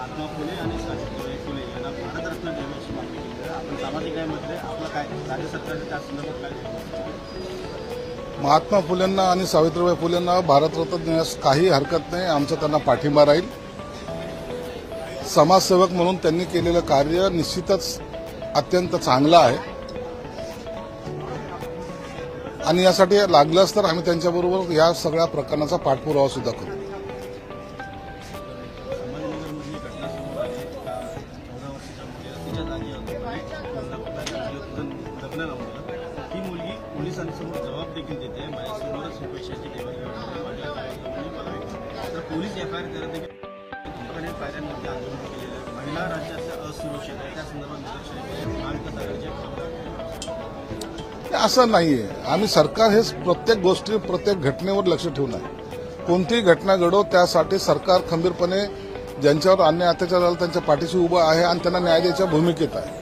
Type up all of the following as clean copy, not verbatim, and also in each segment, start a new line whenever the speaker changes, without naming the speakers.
महात्मा फुले आणि सावित्रीबाई फुले यांना भारतरत्न देण्याची मागणी केली आहे। आपण सामाजिक न्यायामध्ये आपलं काय राज्य सरकारने त्या संदर्भात काय?
महात्मा फुलेंना आणि सावित्रीबाई फुलेंना भारतरत्न देण्यास काही हरकत नाही। आमचा त्यांना पाठिंबा राहील। समाजसेवक म्हणून त्यांनी केलेलं कार्य निश्चितच अत्यंत चांगलं आहे आणि यासाठी लागलंच तर आम्ही त्यांच्याबरोबर या सगळ्या प्रकरणाचा पाठपुरावा सुद्धा करू।
ही मुलगी पोलिसांसमोर जबाब देखील देते, माझ्यासमोरच ही पैशाची तर पोलीस एफआयआर करत देखील पायऱ्यांवरती आंदोलन केलेलं आहे। महिला राज्याच्या असुरक्षित आहे त्या संदर्भात निदर्शन माग कसा
असं नाहीये। आम्ही सरकार हे प्रत्येक गोष्टी प्रत्येक घटनेवर लक्ष ठेवून आहे। कोणतीही घटना घडो त्यासाठी सरकार खंबीरपणे ज्यांच्यावर अन्याय अत्याचार झाला त्यांच्या पाठीशी उभं आहे आणि त्यांना न्याय द्यायच्या भूमिकेत आहे।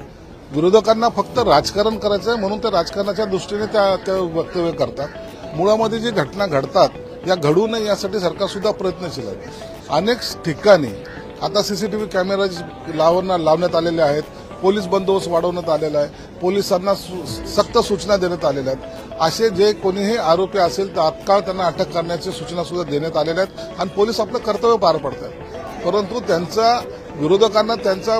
विरोधकांना फक्त राजकारण करायचं आहे म्हणून ते राजकारणाच्या दृष्टीने त्या वक्तव्य करतात। मुळामध्ये जी घटना घडतात या घडू नये यासाठी सरकार सुद्धा प्रयत्नशील आहे। अनेक ठिकाणी आता सीसीटीव्ही कॅमेरा लावण्यात आलेले आहेत, पोलीस बंदोबस्त वाढवण्यात आलेला आहे, पोलिसांना सक्त सूचना देण्यात आलेल्या आहेत। असे जे कोणीही आरोपी असेल तात्काळ त्यांना अटक करण्याची सूचना सुद्धा देण्यात आलेल्या आहेत आणि पोलीस आपलं कर्तव्य पार पडतात। परंतु त्यांचा विरोधकांना त्यांचा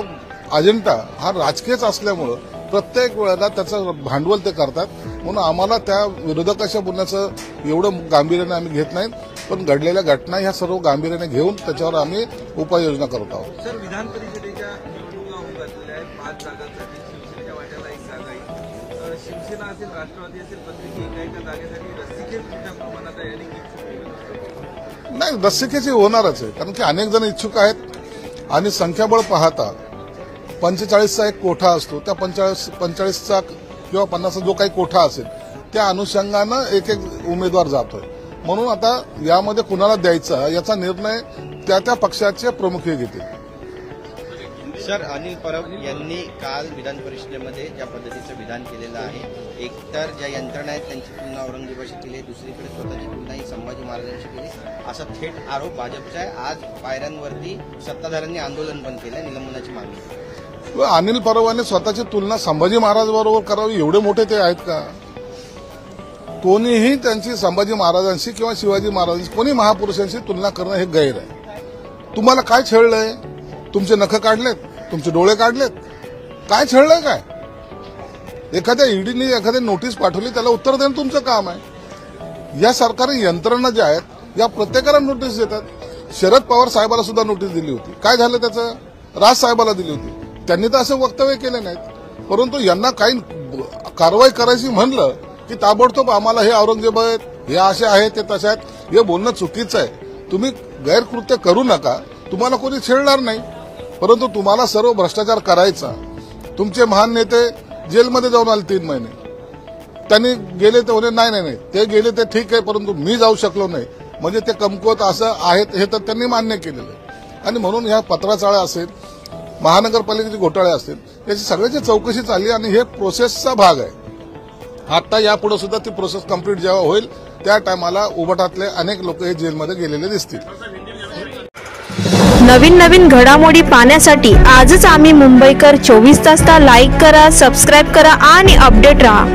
अजेंडा हा राजकीयच असल्यामुळं प्रत्येक वेळेला त्याचं भांडवल ते करतात। म्हणून आम्हाला त्या विरोधकाच्या बोलण्याचं एवढं गांभीर्याने आम्ही घेत नाही, पण घडलेल्या घटना ह्या सर्व गांभीर्याने घेऊन त्याच्यावर आम्ही उपाययोजना करत आहोत।
सर, विधान परिषदेच्या निवडणुका होऊन घातलेल्या आहेत। 5 जागांसाठी शिवसेनेच्या वाट्याला 1 जागा आहे। शिवसेना असेल, राष्ट्रवादी असेल, प्रत्येकी एका जागेसाठी रस्सीखेच मोठ्या प्रमाणात आहे आणि
नाही, रस्सीखेची होणारच आहे कारण की अनेक जण इच्छुक आहेत आणि संख्याबळ पाहता 45चा एक कोठा असतो, त्या 45चा किंवा 50चा जो काही कोठा असेल त्या अनुषंगानं एक उमेदवार जातोय। म्हणून आता यामध्ये कुणाला द्यायचा याचा निर्णय त्या पक्षाचे प्रमुख घेतील।
सर, अनिल परब यांनी काल विधान परिषदेमध्ये ज्या पद्धतीचं विधान केलेलं आहे, एकतर ज्या यंत्रणा आहेत त्यांची तुलना औरंगजेबाशी केली, दुसरीकडे स्वतःची तुलना ही संभाजी महाराजांशी केली, असा थेट आरोप भाजपचा आहे। आज पायऱ्यांवरती सत्ताधाऱ्यांनी आंदोलन पण केलं, निलंबनाची मागणी।
अनिल परबांनी स्वतःची तुलना संभाजी महाराज बरोबर करावी एवढे मोठे ते आहेत का? कोणीही त्यांची संभाजी महाराजांशी किंवा शिवाजी महाराजांशी कोणी महापुरुषांशी तुलना करणं हे गैर आहे। तुम्हाला काय छळलंय? तुमचे नख काढलेत, तुमचे डोळे काढलेत, काय छळलंय? काय एखाद्या ईडीने एखादी नोटीस पाठवली त्याला उत्तर देणं तुमचं काम आहे। या सरकारी यंत्रणा ज्या आहेत या प्रत्येकाला नोटीस देतात। शरद पवार साहेबाला सुद्धा नोटीस दिली होती, काय झालं त्याचं? राज साहेबाला दिली होती, त्यांनी तर असं वक्तव्य केले नाहीत। परंतु यांना काही कारवाई करायची म्हणलं की ताबडतोब आम्हाला हे औरंगजेब आहेत, हे असे आहेत, ते तसे आहेत, हे बोलणं चुकीचं आहे। तुम्ही गैरकृत्य करू नका, तुम्हाला कोणी छेडणार नाही, परंतु तुम्हाला सर्व भ्रष्टाचार करायचा। तुमचे महान नेते जेलमध्ये जाऊन आले 3 महिने, त्यांनी गेले ते म्हणे नाही ते गेले ते ठीक आहे परंतु मी जाऊ शकलो नाही, म्हणजे ते कमकुवत असं आहेत हे तर त्यांनी मान्य केलेलं आहे। आणि म्हणून ह्या पत्राचाळ्या असेल, महानगरपालिकेचे घोटाळे असतील, याची सगळ्याची चौकशी चालली आणि हे प्रोसेसचा भाग आहे। आता यापुढे सुद्धा ती प्रोसेस कंप्लीट जेव्हा होईल त्या टायमाला उबाटातले अनेक लोक हे जेलमध्ये गेलेले दिसतील।
नवीन घडामोडी पाहण्यासाठी आजच आम्ही मुंबईकर 24 तासला लाईक करा, सबस्क्राईब करा आणि अपडेट रहा।